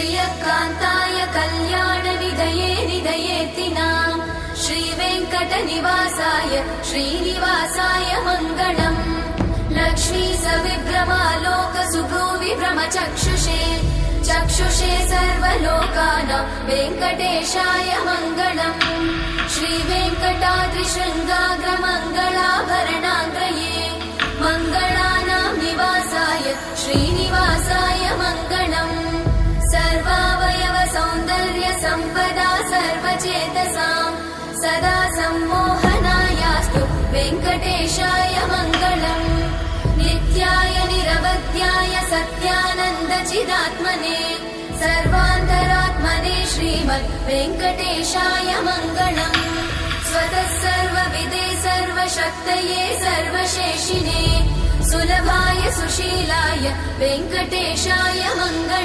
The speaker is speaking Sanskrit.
श्रियकान्ताय कल्याणनिधये निधयेतिनाम् श्रीवेङ्कटनिवासाय श्रीनिवासाय मङ्गलम् लक्ष्मी सविभ्रमालोकसुभ्रूविभ्रमचक्षुषे चक्षुषे सर्वलोकानां वेङ्कटेशाय मङ्गलम् श्रीवेङ्कटाद्रिशृङ्गाग्रमङ्गलाभरणाङ्गये मङ्गलानां निवासाय श्रीनिवासाय मङ्गलम् सर्वावयव सौन्दर्य सम्पदा सर्वचेतसां सदा सम्मोहनायास्तु वेङ्कटेशाय मङ्गलम् नित्याय निरवध्याय सत्यानन्दचिदात्मने सर्वान्तरात्मने श्रीमद् वेङ्कटेशाय मङ्गलम् स्वतः सर्वविदे सर्वशक्तये सर्वशेषिने सुलभाय सुशीलाय वेङ्कटेशाय मङ्गलम्।